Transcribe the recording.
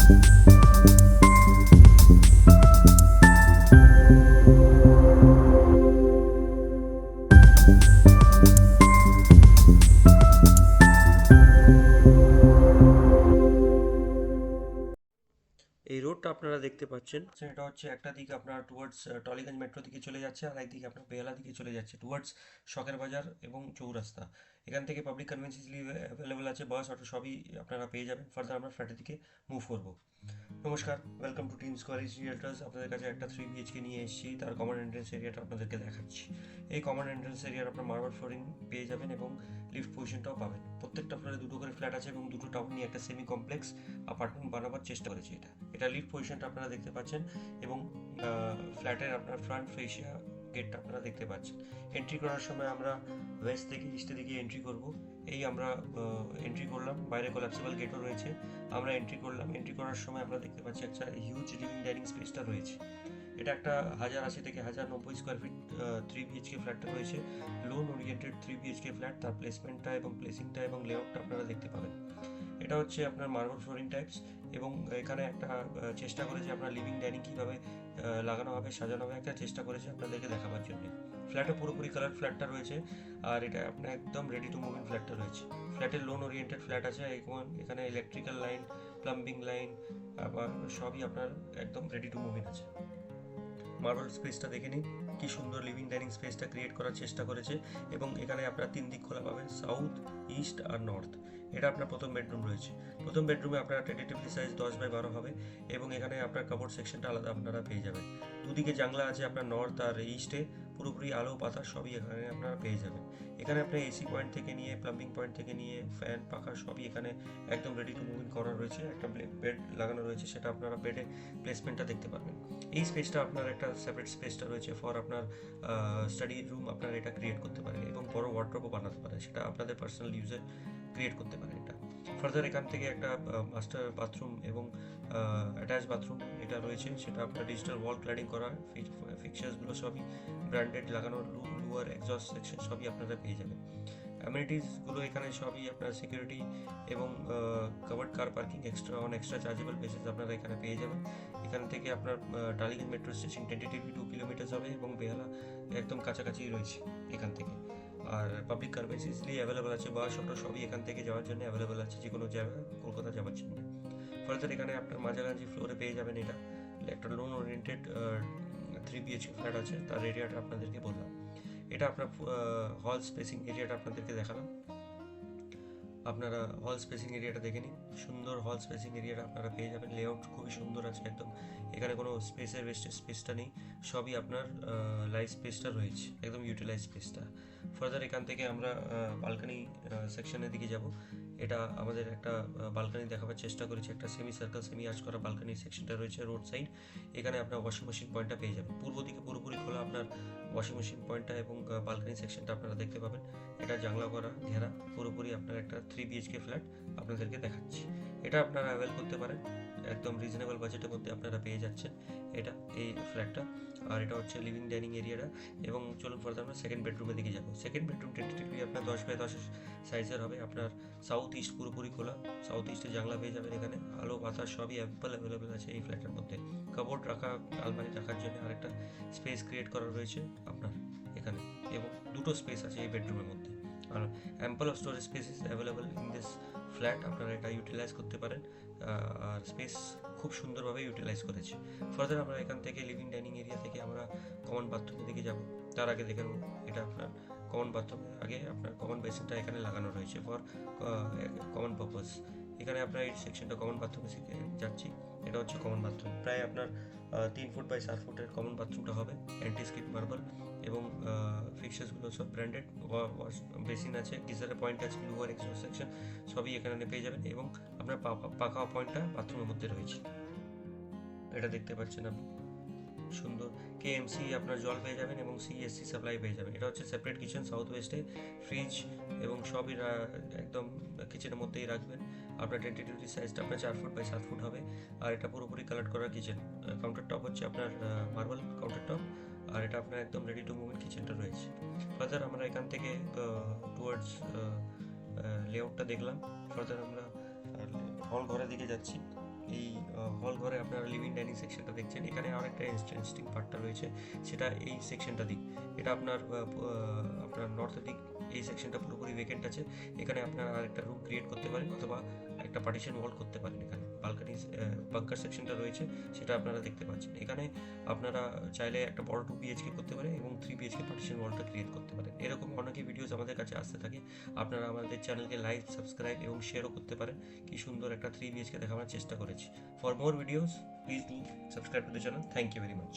এই রোডটা আপনারা দেখতে পাচ্ছেন, এটা হচ্ছে একটা দিক আপনার টুয়ার্ডস টলিগঞ্জ মেট্রো দিকে চলে যাচ্ছে, আর একদিকে আপনার বেহালা দিকে চলে যাচ্ছে টুয়ার্ডস শখের বাজার এবং চৌরাস্তা। এখান থেকে পাবলিক কনভেন্স ইজিলি অ্যাভেলেবেল আছে, বাস অটো সবই আপনারা পেয়ে যাবেন। ফার্দার আমরা ফ্ল্যাটের দিকে মুভ করবো। নমস্কার, ওয়েলকাম টু টিম স্কোয়ারিজ রিয়েলটার্স। আপনাদের কাছে একটা 3 BHK নিয়ে এসেছি, তার কমন এন্ট্রেন্স এরিয়াটা আপনাদেরকে দেখাচ্ছি। এই কমন এন্ট্রেন্স এরিয়ার আপনার মার্বেল ফ্লোরিং পেয়ে যাবেন এবং লিফট পজিশনটাও পাবেন। প্রত্যেকটা ফ্লোরে দুটো করে ফ্ল্যাট আছে এবং দুটো টাউন নিয়ে একটা সেমি কমপ্লেক্স অ্যাপার্টমেন্ট বানাবার চেষ্টা করেছে এটা লিফট পজিশনটা আপনারা দেখতে পাচ্ছেন এবং ফ্ল্যাটের আপনার ফ্রন্ট ফেসিয়া গেটটা আপনারা দেখতে পাচ্ছেন। এন্ট্রি করার সময় আমরা ওয়েস্ট থেকে ইস্টের দিকে এন্ট্রি করব। এই আমরা এন্ট্রি করলাম, বাইরে কোলাপসিবল গেটও রয়েছে। আমরা এন্ট্রি করলাম, এন্ট্রি করার সময় আমরা দেখতে পাচ্ছি একটা হিউজ লিভিং ডাইনিং স্পেসটা রয়েছে। এটা একটা 1080 থেকে 1090 স্কোয়ার ফিট 3 BHK ফ্ল্যাটটা রয়েছে। লোন ওরিয়েন্টেড 3 BHK ফ্ল্যাট, তার প্লেসমেন্টটা এবং প্লেসিংটা এবং লেআউটটা আপনারা দেখতে পাবেন। এটা হচ্ছে আপনার মার্বেল ফ্লোরিং টাইপস এবং এখানে একটা চেষ্টা করেছে আপনার লিভিং ডাইনিং কীভাবে লাগানো হবে, সাজানো হবে, একটা চেষ্টা করেছে আপনাদেরকে দেখাবার জন্য। ফ্ল্যাটে পুরোপুরি কালার ফ্ল্যাটটা রয়েছে, আর এটা আপনার একদম রেডি টু মুভ ইন ফ্ল্যাটটা রয়েছে। ফ্ল্যাটের লোন ওরিয়েন্টেড ফ্ল্যাট আছে, এখানে ইলেকট্রিক্যাল লাইন, প্লাম্বিং লাইন, আবার সবই আপনার একদম রেডি টু মুভ ইন আছে। মার্বেল স্পেসটা দেখে নিন, কি সুন্দর লিভিং ডাইনিং স্পেসটা ক্রিয়েট করার চেষ্টা করেছে এবং এখানে আপনারা 3 দিক খোলা পাবেন, সাউথ, ইস্ট আর নর্থ। এটা আপনার প্রথম বেডরুম রয়েছে। প্রথম বেডরুমে আপনার টেন্টেটিভলি সাইজ 10x12 হবে এবং এখানে আপনার কাপড় সেকশনটা আলাদা আপনারা পেয়ে যাবেন। দুদিকে জানলা আছে আপনার নর্থ আর ইস্টে, পুরোপুরি আলো পাতা সবই এখানে আপনারা পেয়ে যাবেন। এখানে আপনার এসি পয়েন্ট থেকে নিয়ে প্লাম্বিং পয়েন্ট থেকে নিয়ে ফ্যান পাখা সবই এখানে একদম রেডি টু মুভ ইন করা রয়েছে। একটা বেড লাগানো রয়েছে, সেটা আপনারা বেডে প্লেসমেন্টটা দেখতে পারবেন। এই স্পেসটা আপনার একটা সেপারেট স্পেসটা রয়েছে ফর আপনার স্টাডি রুম আপনারা এটা ক্রিয়েট করতে পারেন এবং বড় ওয়ার্ড্রোবও বানাতে পারেন, সেটা আপনাদের পার্সোনাল ইউজে ক্রিয়েট করতে পারেন এটা। ফার্দার এখান থেকে একটা মাস্টার বাথরুম এবং অ্যাটাচ বাথরুম এটা রয়েছে, সেটা আপনার ডিজিটাল ওয়াল ক্ল্যাডিং করা, ফিক্সার্সগুলো সবই ব্র্যান্ডেড লাগানো, লুয়ার এক্সস্ট সেকশন সবই আপনারা পেয়ে যাবেন। অ্যামিনিটিসগুলো এখানে সবই আপনার সিকিউরিটি এবং covered car parking extra chargeable basis আপনারা এখানে পেয়ে যাবেন। এখান থেকে আপনার Tollygunge metro station tentatively 2 kilometre হবে এবং বেহালা একদম কাছাকাছি রয়েছে এখান থেকে। আর পাবলিক কনভেন্স ইজিলি অ্যাভেলেবেল আছে, বাস অটো সবই এখান থেকে যাওয়ার জন্য অ্যাভেলেবেল আছে, যে কোনো জায়গায় কলকাতা যাওয়ার জন্য। ফার্দার এখানে আপনার মাঝামাঝি ফ্লোরে পেয়ে যাবেন এটা একটা লোন ওরিয়েন্টেড 3 BHK ফ্ল্যাট আছে, তার এরিয়াটা আপনাদেরকে বললাম। এটা আপনার হল স্পেসিং এরিয়াটা আপনাদেরকে দেখালাম। আপনারা হল স্পেসিং এরিয়াটা দেখে নিন, সুন্দর হল স্পেসিং এরিয়াটা আপনারা পেয়ে যাবেন। লেআউট খুবই সুন্দর আছে একদম, এখানে কোনো স্পেসের ওয়েস্টেজ স্পেসটা নেই, সবই আপনার লাইভ স্পেসটা রয়েছে, একদম ইউটিলাইজ স্পেসটা। ফার্দার এখান থেকে আমরা বালকানি সেকশনের দিকে যাব। এটা আমাদের একটা বালকানি দেখাবার চেষ্টা করেছি, একটা সেমি সার্কেল সেমি আর্চ করা বালকানি সেকশনটা রয়েছে রোড সাইড। এখানে আপনার ওয়াশিং মেশিন পয়েন্টটা পেয়ে যাবেন, পূর্ব দিকে পুরোপুরি খোলা আপনার ওয়াশিং মেশিন পয়েন্টটা এবং বালকানি সেকশনটা আপনারা দেখতে পাবেন। এটা জানলা করা ঘেরা, পুরোপুরি আপনার একটা 3 BHK ফ্ল্যাট আপনাদেরকে দেখাচ্ছি। এটা আপনারা অ্যাভেল করতে পারেন, একদম রিজনেবল বাজেটের মধ্যে আপনারা পেয়ে যাচ্ছেন এটা, এই ফ্ল্যাটটা। আর এটা হচ্ছে লিভিং ডাইনিং এরিয়াটা। এবং চলুন ফার্দার আমরা সেকেন্ড বেডরুমের দিকে যাবো। সেকেন্ড বেডরুম টেন্টেটিভলি আপনার 10x10 সাইজের হবে, আপনার সাউথ ইস্ট পুরোপুরি খোলা, সাউথ ইস্টে জানলা পেয়ে যাবেন। এখানে আলো বাতাস সবই অ্যাভেলেবেল আছে এই ফ্ল্যাটের মধ্যে। কাপড় রাখা, আলমারি রাখার জন্য আরেকটা স্পেস ক্রিয়েট করা রয়েছে আপনার এখানে, এবং দুটো স্পেস আছে এই বেডরুমের মধ্যে। আর ample of storage space is available in this flat, আপনারা এটা ইউটিলাইজ করতে পারেন। আর স্পেস খুব সুন্দরভাবে ইউটিলাইজ করেছে। ফার্দার আমরা এখান থেকে লিভিং ডাইনিং এরিয়া থেকে আমরা কমন বাথরুমের দিকে যাব। তার আগে দেখে নেব, এটা আপনার কমন বাথরুমের আগে আপনার কমন বেসিনটা এখানে লাগানো রয়েছে ফর কমন পারপাস। এখানে আপনার এই সেকশনটা কমন বাথরুমে যাচ্ছি। এটা হচ্ছে কমন বাথরুম, প্রায় আপনার 3 ফুট বাই 4 ফুটের কমন বাথরুমটা হবে, অ্যান্টি স্কিড মার্বেল এবং ফিক্সার্সগুলো সব ব্র্যান্ডেড। ওয়াশ বেসিন আছে, গিজারের পয়েন্ট আছে, লুয়ার এক্সস্ট সেকশন সবই এখানে পেয়ে যাবেন এবং আপনার পাখা পয়েন্টটা বাথরুমের মধ্যে রয়েছে, এটা দেখতে পাচ্ছেন আপনি। সুন্দর KMC আপনার জল পেয়ে যাবেন এবং CSC সাপ্লাই পেয়ে যাবেন। এটা হচ্ছে সেপারেট কিচেন, সাউথ ওয়েস্টে ফ্রিজ এবং সবই একদম কিচেনের মধ্যেই রাখবেন। আপনার টেন্টেটিভলি সাইজটা আপনার 4 ফুট বাই 7 ফুট হবে। আর এটা পুরোপুরি কালার করা কিচেন। কাউন্টার টপ হচ্ছে আপনার মার্বেল কাউন্টার টপ, আর এটা আপনার একদম রেডি টু মুভ কিচেনটা রয়েছে। ফার্দার আমরা এখান থেকে টুয়ার্ডস লেআউটটা দেখলাম। ফার্দার আমরা হল ঘরের দিকে যাচ্ছি। এই হল ঘরে আপনারা লিভিং ডাইনিং সেকশনটা দেখছেন। এখানে আরেকটা ইন্টারেস্টিং পার্টটা রয়েছে, সেটা এই সেকশনটা দিক। এটা আপনার নর্থের দিক। এই সেকশনটা পুরোপুরি ভেকেন্ট আছে। এখানে আপনারা আরেকটা রুম ক্রিয়েট করতে পারেন অথবা একটা পার্টিশন ওয়াল করতে পারেন। এখানে বালকানি বাঙ্কার সেকশনটা রয়েছে, সেটা আপনারা দেখতে পাচ্ছেন। এখানে আপনারা চাইলে একটা বড় 2 বিএইচকে করতে পারেন এবং 3 বিএইচকে পার্টিশন ওয়ালটা ক্রিয়েট করতে পারেন। এরকম অনেকই ভিডিওস আমাদের কাছে আসতে থাকে। আপনারা আমাদের চ্যানেলকে লাইক, সাবস্ক্রাইব এবং শেয়ারও করতে পারেন। কি সুন্দর একটা 3 বিএইচকে দেখানোর চেষ্টা করেছি। For more videos please do subscribe to the channel. Thank you very much.